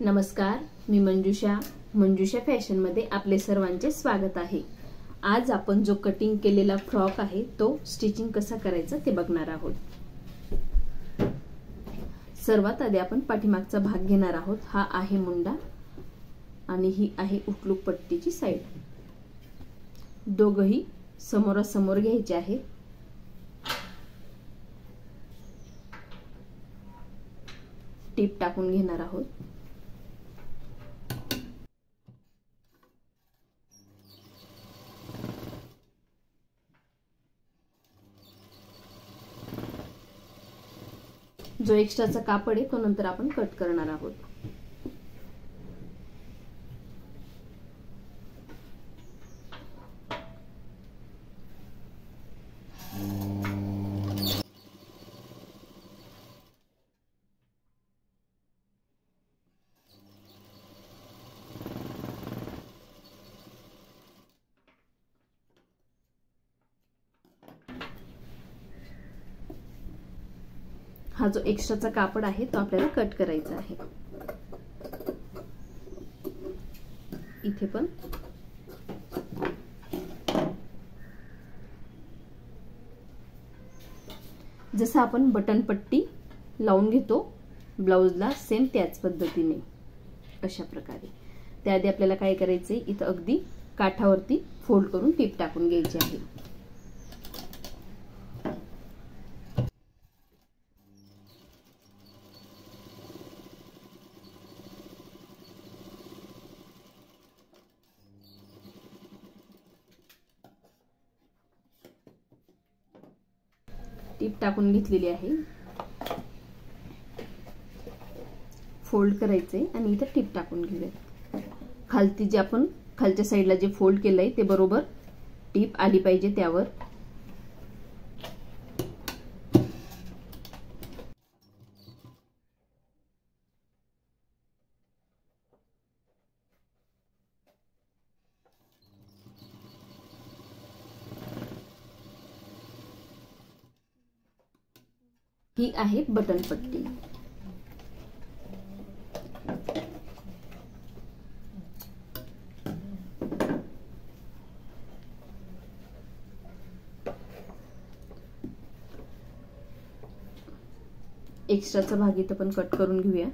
नमस्कार, मी मंजुषा फॅशनमध्ये आपले सर्वांचे स्वागत आहे। आज आपण जो कटिंग केलेला फ्रॉक आहे तो स्टिचिंग कसा करायचा ते बघणार आहोत। सर्वात आधी आपण पाठीमागचा भाग घेणार आहोत। हा आहे मुंडा आणि ही आहे उठलूक पट्टीची साइड। दोघही समोरासमोर घ्यायचे आहेत। टीप टाकून घेणार आहोत। जो एक्स्ट्राचा कापड आहे तो नंतर आपण कट करणार आहोत। हा जो एक्स्ट्राचा कापड आहे तो आपल्याला कट करायचा आहे। इथे पण जसं आपण बटन पट्टी लावून घेतो ब्लाउजला सेम त्याच पद्धतीने अशा प्रकारे। त्याआधी आपल्याला काय करायचंय, इथं अगदी काठावरती फोल्ड करून टीप टाकून घ्यायची आहे। टीप टाकून घेतलेली आहे। फोल्ड करायचे आणि इथे टीप टाकून घेऊया। खालती जे आपण खालच्या साईडला जे फोल्ड केलंय ते बरोबर टीप आली पाहिजे त्यावर। ही आहे बटन पट्टी। एक्स्ट्राचा भाग इथं पण कट करून घेऊया।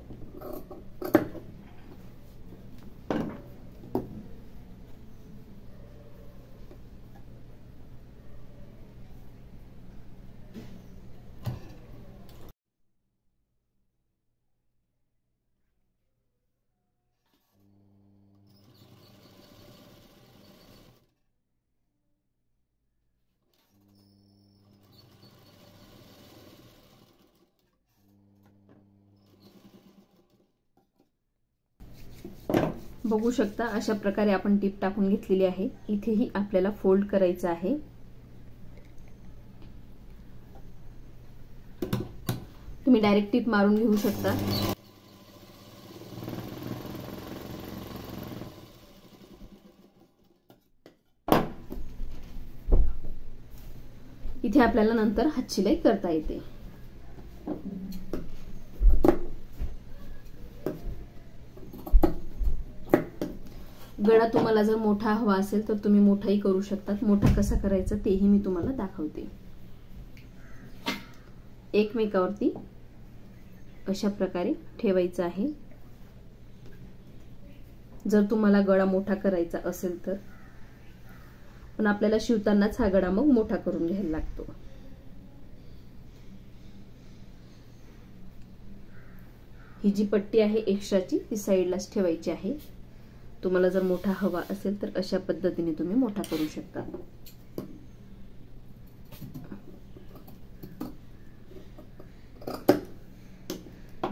बघू शकता अशा प्रकारे आपण टीप टाकून घेतलेली आहे। इथेही आपल्याला फोल्ड करायचं आहे। तुम्ही डायरेक्ट टीप मारून घेऊ शकता। इथे आपल्याला नंतर हातशिलाई करता येते। गळा तुम्हाला जर मोठा हवा असेल तर तुम्ही मोठाही करू शकता। मोठा कसा करायचा तेही मी तुम्हाला दाखवते। एकमेकावरती अशा प्रकारे ठेवायचं आहे। जर तुम्हाला गळा मोठा करायचा असेल तर, पण आपल्याला शिवतानाच हा गळा मग मोठा करून घ्यायला लागतो। ही जी पट्टी आहे एक्स्ट्राची ती साईडलाच ठेवायची आहे। तुम्हाला जर मोठा हवा असेल तर अशा पद्धतीने तुम्ही मोठा करू शकता।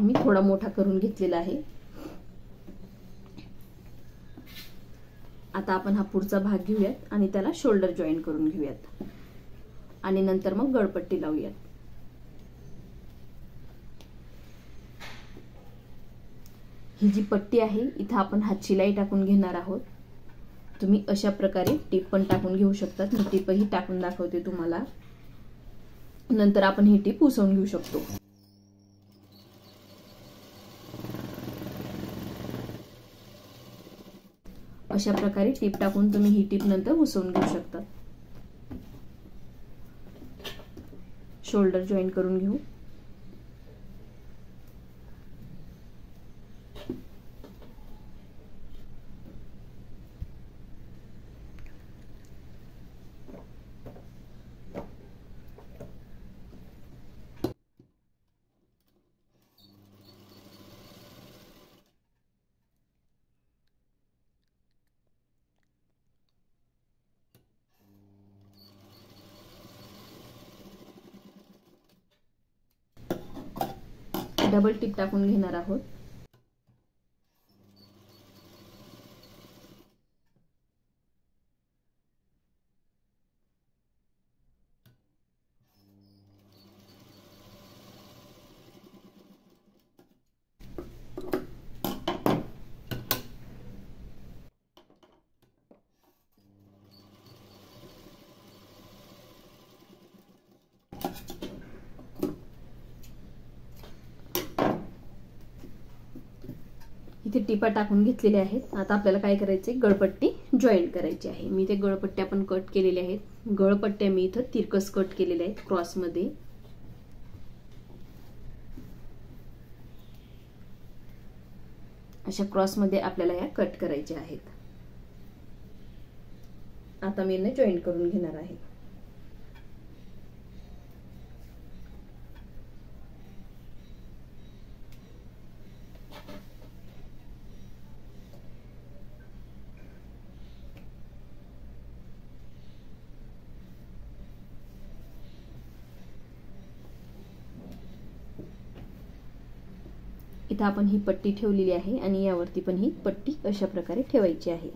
मी थोडा मोठा करून घेतलेला आहे। आता आपण हा पुढचा भाग घेऊयात आणि त्याला शोल्डर जॉईन करून घेऊयात आणि नंतर मग गळपट्टी लावूयात। ही जी पट्टी आहे इथं आपण हातशिलाई टाकून घेणार आहोत। तुम्ही अशा प्रकारे टीप पण टाकून घेऊ शकता। मी टीपही टाकून दाखवते तुम्हाला। नंतर आपण ही टीप उसवून घेऊ शकतो। अशा प्रकारे टीप टाकून तुम्ही ही टीप नंतर घुसवून घेऊ शकता. शोल्डर जॉईन करून घेऊ. डबल टिप टाकून घेणार आहोत. इथे टिपा टाकून घेतलेल्या आहेत. आता आपल्याला काय करायचंय, गळपट्टी जॉईन करायची आहे. मी ते गळपट्ट्या पण कट केलेल्या आहेत. गळपट्ट्या मी इथं तिरकस कट केलेल्या आहेत क्रॉस मध्ये. अशा क्रॉस मध्ये आपल्याला या कट करायच्या आहेत. आता मी यांना जॉईन करून घेणार आहे. इथं आपण ही पट्टी ठेवलेली आहे आणि यावरती पण ही पट्टी अशा प्रकारे ठेवायची आहे.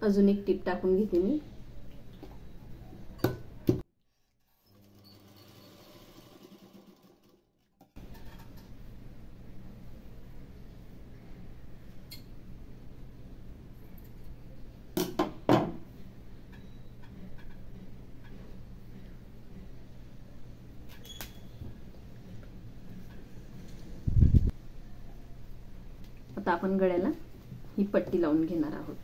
अजून एक टिप टाकून घेते मी. आता आपण गळ्याला ही पट्टी लावून घेणार आहोत.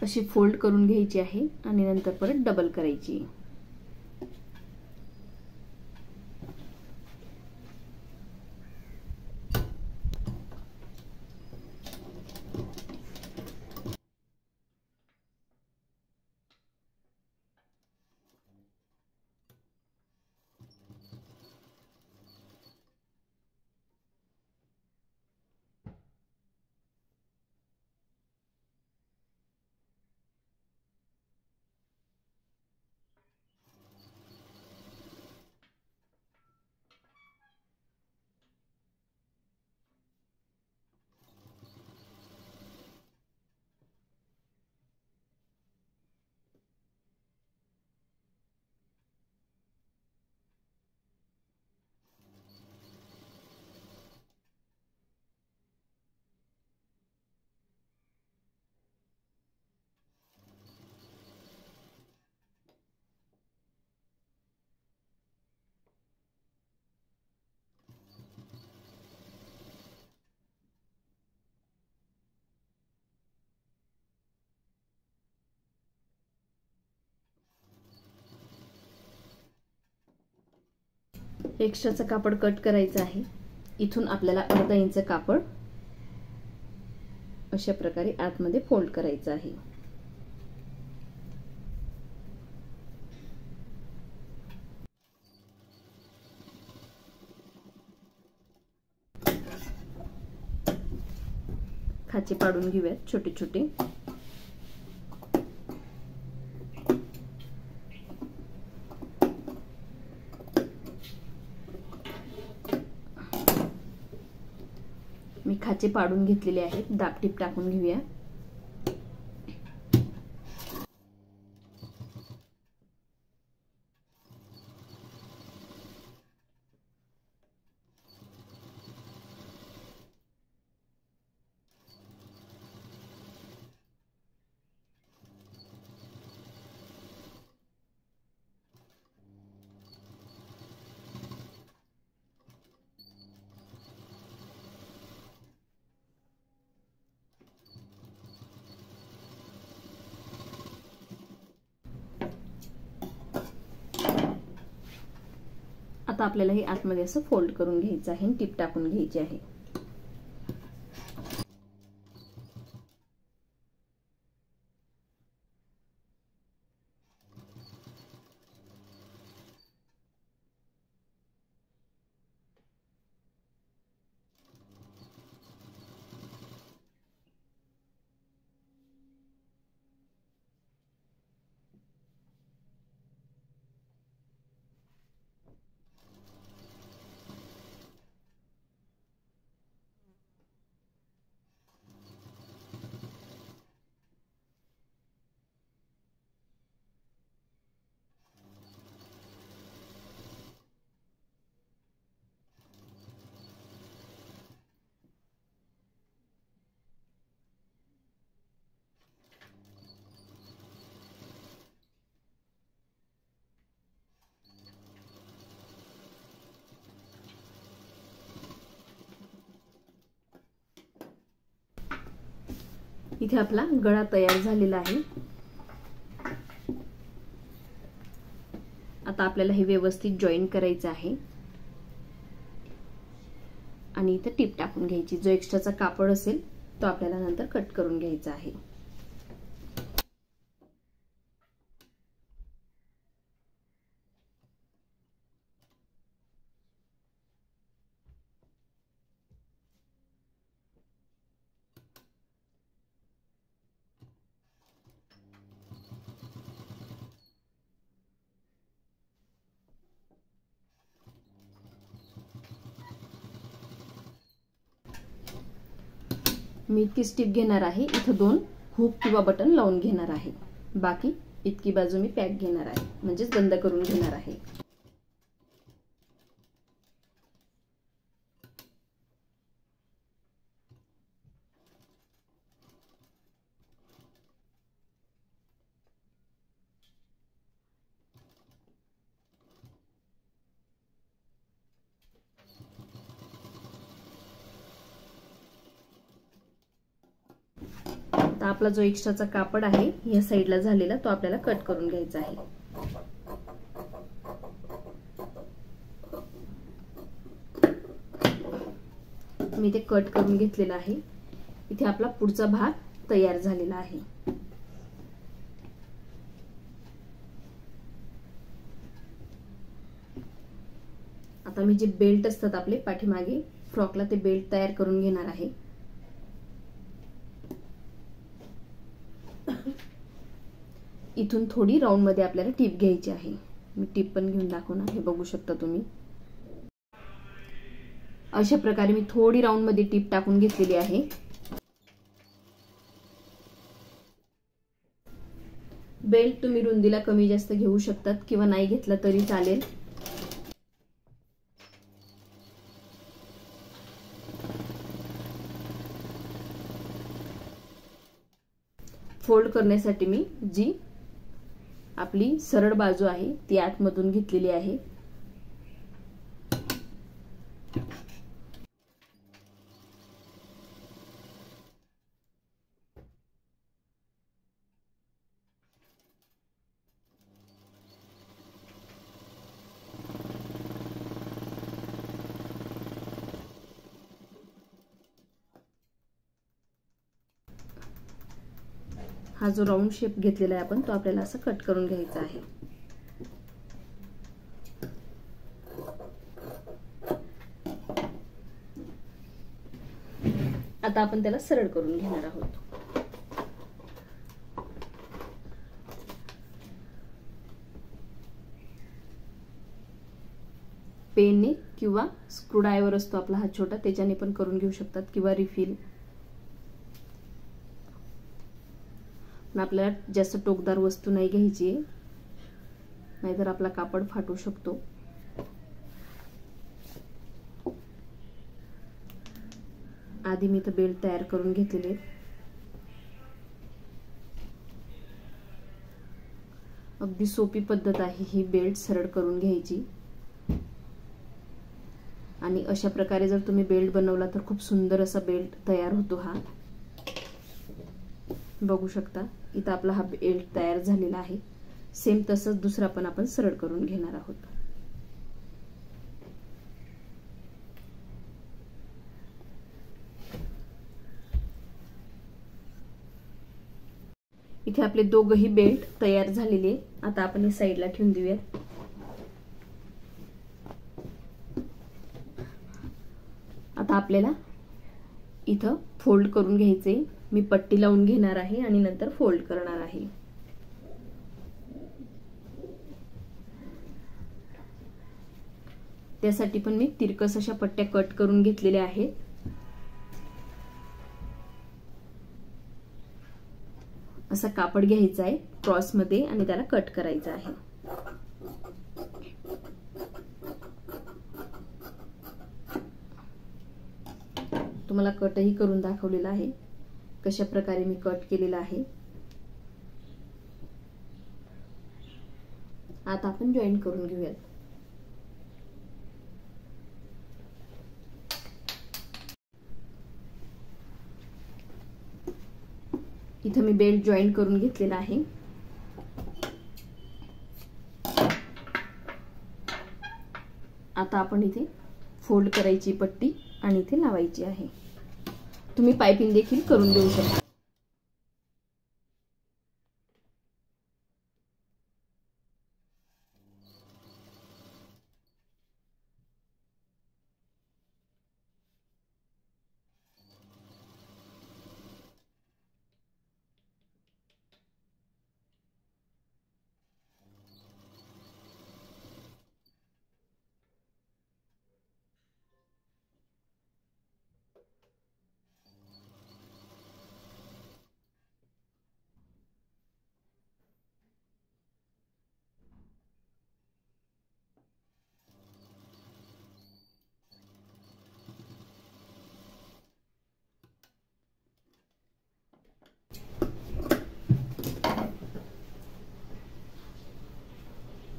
अशी फोल्ड करून घ्यायची आहे आणि नंतर परत डबल करायची. एक्स्ट्राचं कापड कट करायचं आहे. इथून आपल्याला अर्धा इंच कापड अशा प्रकारे आतमध्ये फोल्ड करायचं आहे. खाचे पाडून घेऊयात छोटे छोटे. मी खाचे पाडून घेतलेले आहेत. दाबटीप टाकून घेऊया. आता आपल्याला हे आतमध्ये असं फोल्ड करून घ्यायचं आहे, टिप टाकून घ्यायची आहे. इथे आपला गळा तयार झालेला आहे. आता आपल्याला हे व्यवस्थित जॉईन करायचं आहे आणि इथे टिप टाकून घ्यायची. जो एक्स्ट्राचा कापड असेल तो आपल्याला नंतर कट करून घ्यायचा आहे. मी इतकी स्टिप घेणार आहे. इथं 2 हुक किंवा बटन लावून घेणार आहे. बाकी इतकी बाजू मी पॅक घेणार आहे, म्हणजेच बंद करून घेणार आहे. आता आपला जो एक्स्ट्राचा कापड आहे या साईडला झालेला तो आपल्याला कट करून घ्यायचा आहे. मी ते कट करून घेतलेला आहे. इथे आपला पुढचा भाग तयार झालेला आहे. आता मी जे बेल्ट असतात आपले पाठीमागे फ्रॉकला ते बेल्ट तयार करून घेणार आहे. इथून थोडी राऊंड मध्ये आपल्याला टिप घ्यायची आहे. मी टिप पण घेऊन दाखवणार, हे बघू शकता तुम्ही. अशा प्रकारे मी थोडी राऊंड मध्ये टिप टाकून घेतलेली आहे. बेल्ट तुम्ही रुंदीला कमी जास्त घेऊ शकतात किंवा नाही घेतला तरी चालेल. फोल्ड करण्यासाठी मी जी आपली सरळ बाजू आहे ती आतमधून घेतलेली आहे. हा जो राऊंड शेप घेतलेला आहे आपण तो आपल्याला असं कट करून घ्यायचा आहे. आता आपण त्याला सरळ करून घेणार आहोत. पेनने किंवा स्क्रूड्रायव्हर असतो आपला हा छोटा, त्याच्याने पण करून घेऊ शकतात किंवा रिफिल. पण आपल्याला जास्त टोकदार वस्तू नाही घ्यायची, नाहीतर आपला कापड फाटू शकतो. आधी मी तर बेल्ट तयार करून घेतलेले. अगदी सोपी पद्धत आहे ही बेल्ट सरळ करून घ्यायची. आणि अशा प्रकारे जर तुम्ही बेल्ट बनवला तर खूप सुंदर असा बेल्ट तयार होतो. हा बघू शकता इथं आपला हा बेल्ट तयार झालेला आहे. सेम तसंच दुसरा पण आपण सरळ करून घेणार आहोत. इथे आपले दोघही बेल्ट तयार झालेले. आता आपण हे साईडला ठेवून देऊयात. आता आपल्याला इथं फोल्ड करून घ्यायचे. मी पट्टी लावून घेणार आहे आणि नंतर फोल्ड करणार आहे. त्यासाठी पण मी तिरकस अशा पट्ट्या कट करून घेतलेल्या आहेत. असं कापड घ्यायचं आहे क्रॉस मध्ये आणि त्याला कट करायचं आहे. तुम्हाला कटही करून दाखवलेला आहे कशा प्रकारे मी कट केलेला आहे. आता आपण जॉईन करून घेऊयात. इथं मी बेल्ट जॉईन करून घेतलेला आहे. आता आपण इथे फोल्ड करायची पट्टी आणि इथे लावायची आहे. तुम्ही पाइपिंग देखील करून देऊ शकता.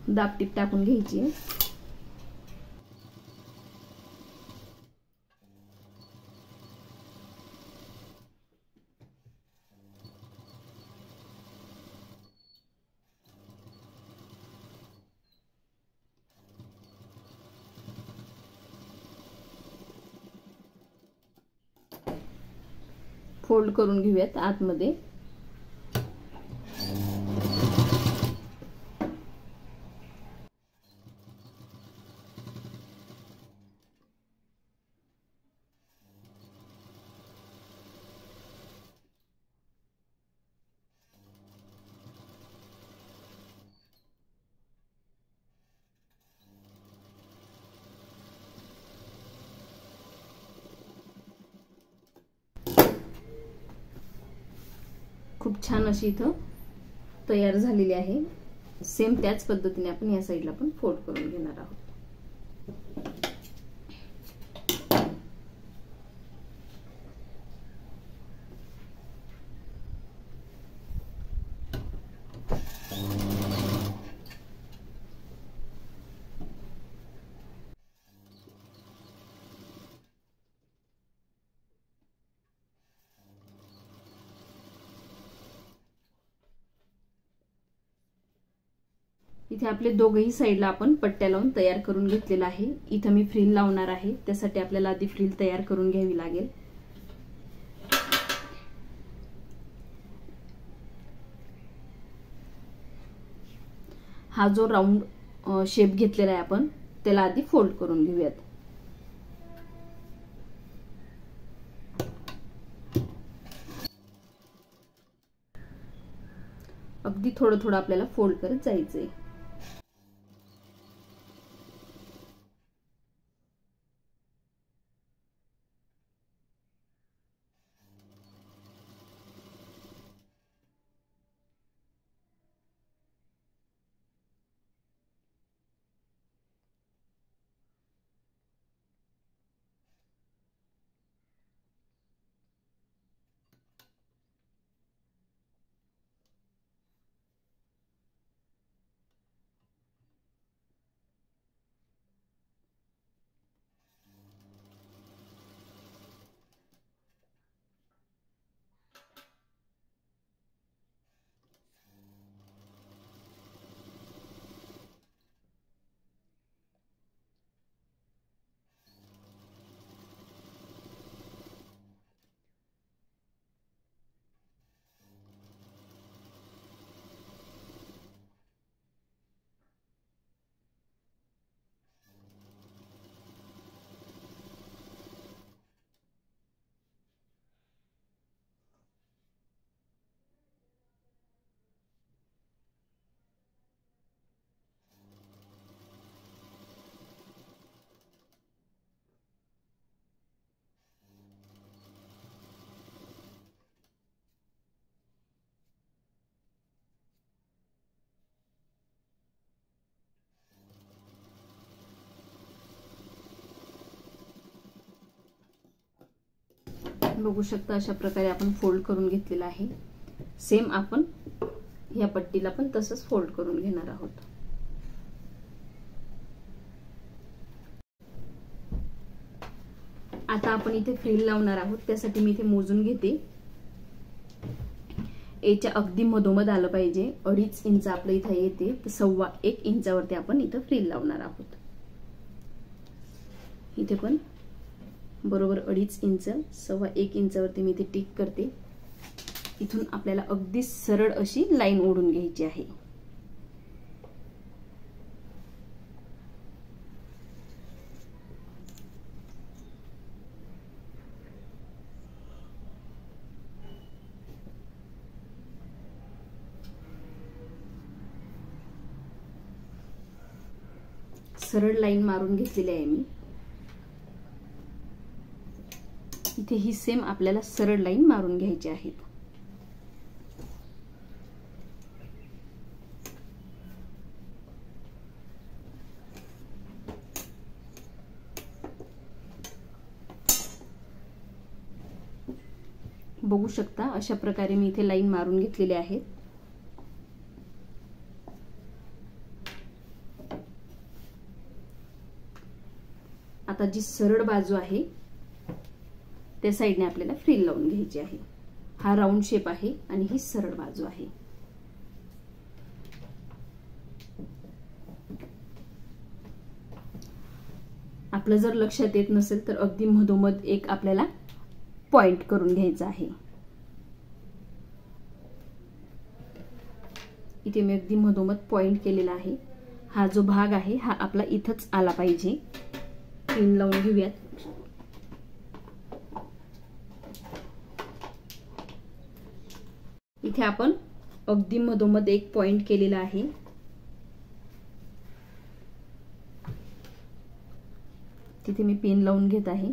दाबटीप टाकून घ्यायची. फोल्ड करून घेऊयात आतमध्ये. खूप छान अशी इथं तयार झालेली आहे. सेम त्याच पद्धतीने आपण या साईडला पण फोल्ड करून घेणार आहोत. इथे आपले दोघही साईडला आपण पट्ट्या लावून तयार करून घेतलेला आहे. इथं मी फ्रिल लावणार आहे. त्यासाठी आपल्याला आधी फ्रिल तयार करून घ्यावी लागेल. हा जो राऊंड शेप घेतलेला आहे आपण त्याला आधी फोल्ड करून घेऊयात. अगदी थोडं थोडं आपल्याला फोल्ड करत जायचंय. बघू शकता अशा प्रकारे आपण फोल्ड करून घेतलेला आहे. सेम आपण या पट्टीला पण तसंच फोल्ड करून घेणार आहोत. आता आपण इथे फ्रिल लावणार आहोत. त्यासाठी मी इथे मोजून घेते. एच्या अगदी मधोमध आलं पाहिजे. 2.5 इंच आपलं इथे येते, तर 1.25 इंचावरती आपण इथं फ्रिल लावणार आहोत. इथे पण बरोबर 2.5 इंच 1.25 इंचावरती मी इथे टिक करते. इथून आपल्याला अगदी सरळ अशी लाईन ओढून घ्यायची आहे. सरळ लाईन मारून घेतलेली आहे मी. इथे ही सेम आपल्याला सरळ लाईन मारून घ्यायची आहे. बघू शकता अशा प्रकारे मी इथे लाईन मारून घेतलेली आहे. आता जी सरळ बाजू आहे त्या साइडने आपल्याला फ्रिल लावून घ्यायची आहे. हा राऊंड शेप आहे आणि ही सरळ बाजू आहे. आपलं जर लक्षात येत नसेल तर अगदी मधोमध एक आपल्याला पॉइंट करून घ्यायचा आहे. इथे मी अगदी मधोमध पॉइंट केलेला आहे. हा जो भाग आहे हा आपला इथंच आला पाहिजे. पिन लावून घेऊयात. इथे आपण अगदी मधोमध एक पॉइंट केलेला आहे. तिथे मी पिन लावून घेत आहे.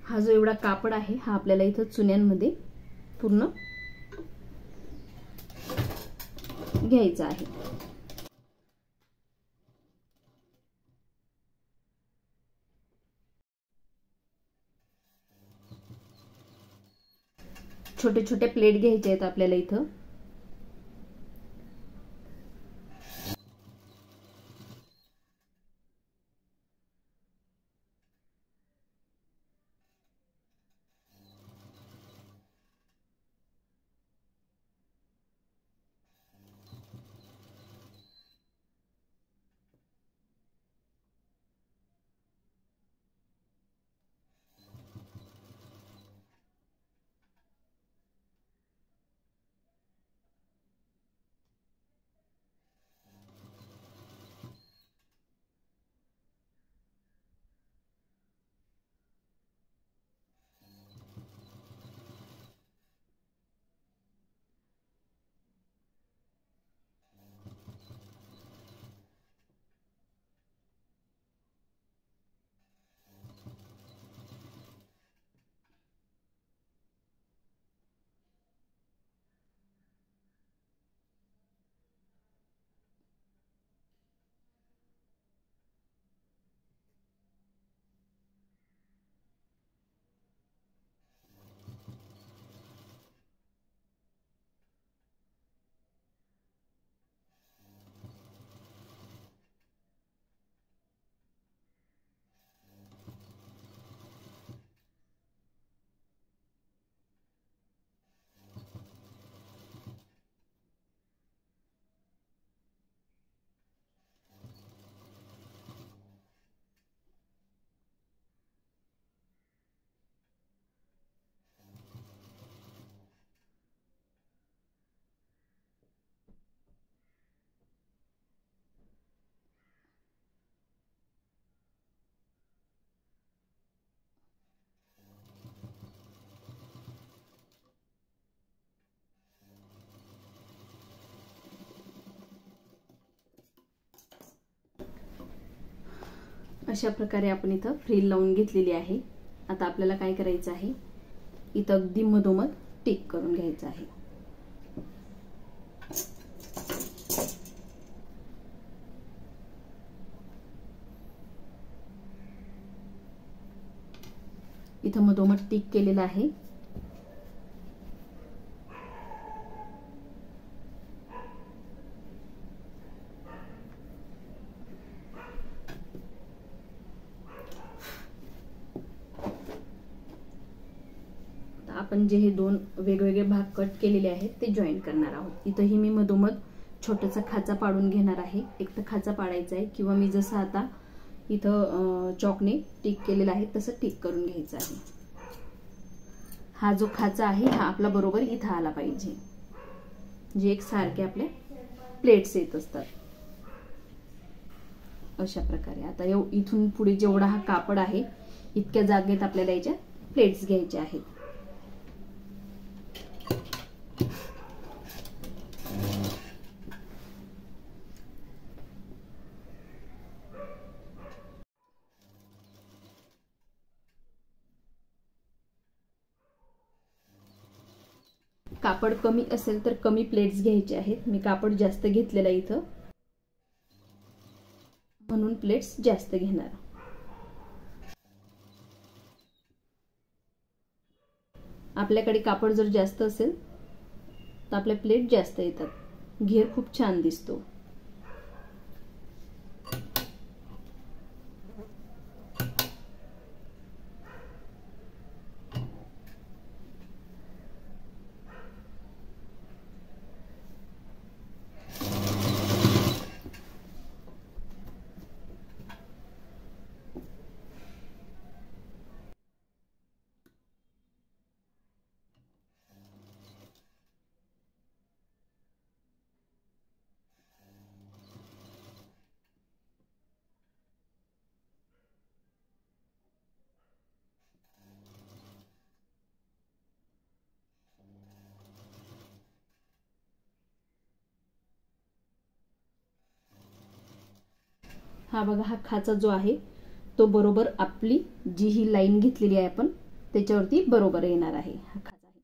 हा जो एवढा कापड आहे हा आपल्याला इथं चुन्यांमध्ये पूर्ण घ्यायचा आहे. छोटे छोटे प्लेट घ्यायचे आहेत आपल्याला इथं. अशा प्रकारे आपण इथं फ्रिल लावून घेतलेली आहे. आता आपल्याला काय करायचं आहे, इथं अगदी मधोमध टिक करून घ्यायचं आहे. इथं मधोमध टिक केलेलं आहे. आपण जे हे दोन वेगवेगळे भाग कट केलेले आहेत ते जॉईन करणार आहोत. इथंही मी मधोमध छोटासा खाचा पाडून घेणार आहे. एक तर खाचा पाडायचा आहे किंवा मी जसं आता इथं चॉकने टिक केलेला आहे तसं टिक करून घ्यायचं आहे. हा जो खाचा आहे हा आपला बरोबर इथं आला पाहिजे, जे एक सारखे आपले प्लेट्स येत असतात अशा प्रकारे. आता इथून पुढे जेवढा हा कापड आहे इतक्या जागेत आपल्याला याच्या प्लेट्स घ्यायच्या आहेत. कापड कमी असेल तर कमी प्लेट्स घ्यायचे आहेत. मी कापड जास्त घेतलेला इथं, म्हणून प्लेट्स जास्त घेणार. आपल्याकडे कापड जर जास्त असेल तर आपल्या प्लेट जास्त येतात, घेर खूप छान दिसतो. हा बघा, हा खाचा जो आहे तो बरोबर आपली जी ही लाईन घेतलेली आहे आपण त्याच्यावरती बरोबर येणार आहे. हा खाचा आहे.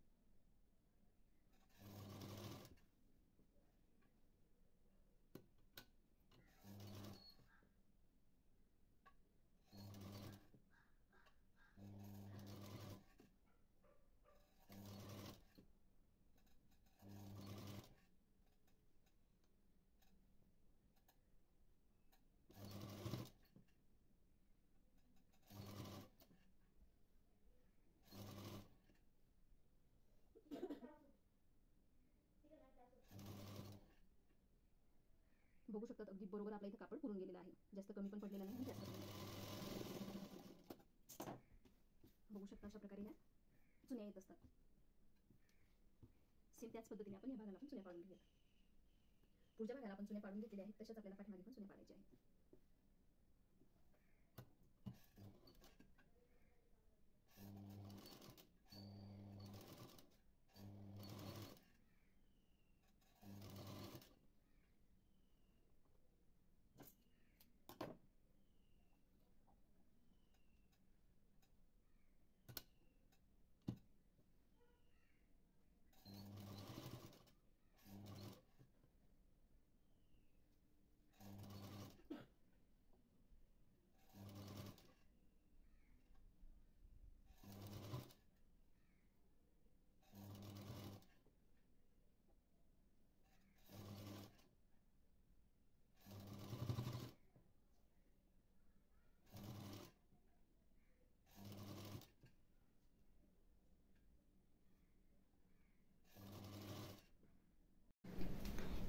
बघू शकतात अगदी बरोबर आपल्या इथे कापड पुरून गेलेलं आहे. जास्त कमी पण पडलेलं नाही, जास्त बघू शकता अशा प्रकारे ह्या चुन्या येत असतात. सेम त्याच पद्धतीने आपण या भागाला पण चुन्या पाडून घेऊया. पुढच्या भागाला आपण चुन्या पाडून घेतलेल्या आहेत तशाच आपल्याला पाठीमागे पण चुन्या पाडायच्या आहेत.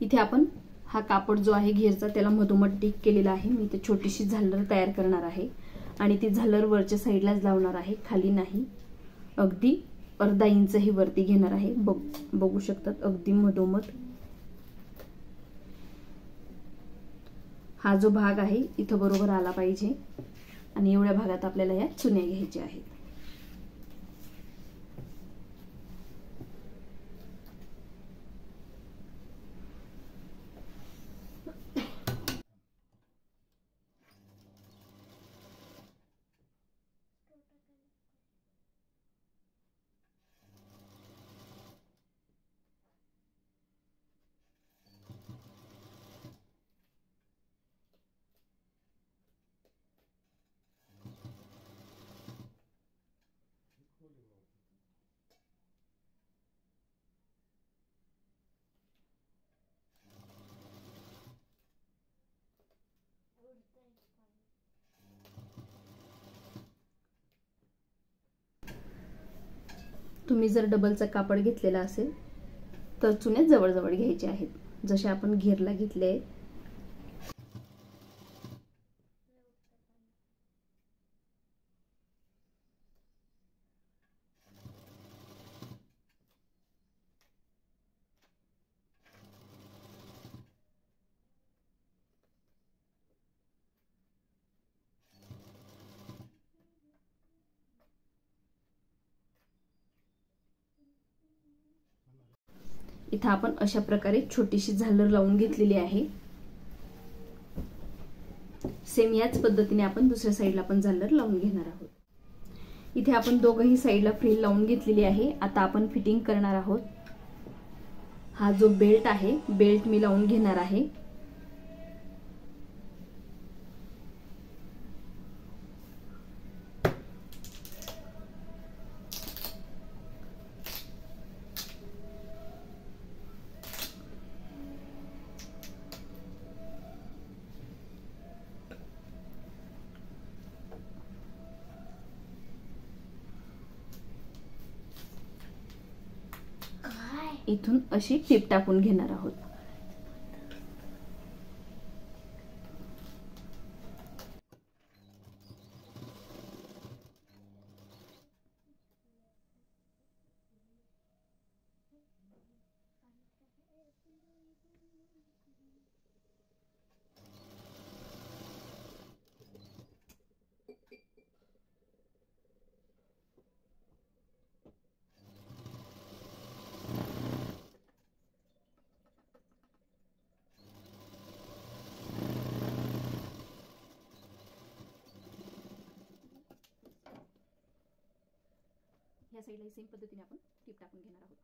इथे आपण हा कापड जो आहे घेरचा त्याला मधोमध टिक केलेला आहे. मी इथे छोटीशी झालर तयार करणार आहे आणि ती झालर वरच्या साईडलाच लावणार आहे, खाली नाही. अगदी अर्धा इंच ही वरती घेणार आहे. बघू शकतात अगदी मधोमध हा जो भाग आहे इथं बरोबर आला पाहिजे आणि एवढ्या भागात आपल्याला या चुन्या घ्यायच्या आहेत. तुम्ही जर डबलचा कापड घेतलेला असेल तर चुन्या जवळ घ्यायचे आहेत, जसे आपण घेरला घेतले. इथं आपण अशा प्रकारे छोटीशी झालर लावून घेतलेली आहे. सेम याच पद्धतीने आपण दुसऱ्या साईडला पण झालर लावून घेणार आहोत. इथे आपण दोघही साईडला फ्रिल लावून घेतलेली आहे. आता आपण फिटिंग करणार आहोत. हा जो बेल्ट आहे, बेल्ट मी लावून घेणार आहे. इथून अशी टीप टाकून घेणार आहोत. या साईडला सेम पद्धतीने आपण टीप टाकून घेणार आहोत.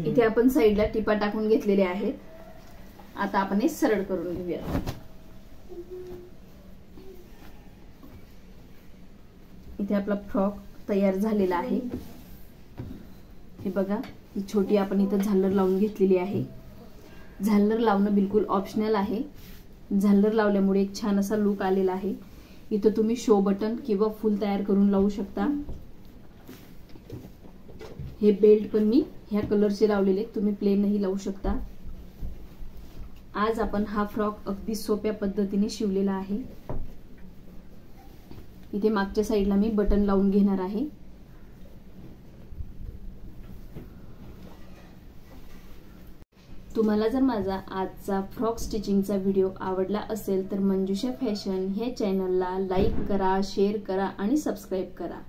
इथे आपण साईडला टिपा टाकून घेतलेले आहेत. आता आपण हे सरळ करून घेऊया. इथे आपला फ्रॉक तयार झालेला आहे. हे बघा, ही छोटी आपण इथं झालर लावून घेतलेली आहे. झालर लावणं बिलकुल ऑप्शनल आहे. झालर लावल्यामुळे एक छान असा लुक आलेला आहे. इथं तुम्ही शो बटन किंवा फुल तयार करून लावू शकता. हे बेल्ट पण मी ह्या कलरचे लावलेले, तुम्ही प्लेनही लावू शकता. आज आपण हा फ्रॉक अगदी सोप्या पद्धतीने शिवलेला आहे. इथे मागच्या साईडला मी बटन लावून घेणार आहे. तुम्हाला जर माझा आजचा फ्रॉक स्टिचिंगचा व्हिडिओ आवडला असेल तर मंजुषा फॅशन ह्या चॅनलला लाईक करा, शेअर करा आणि सबस्क्राईब करा.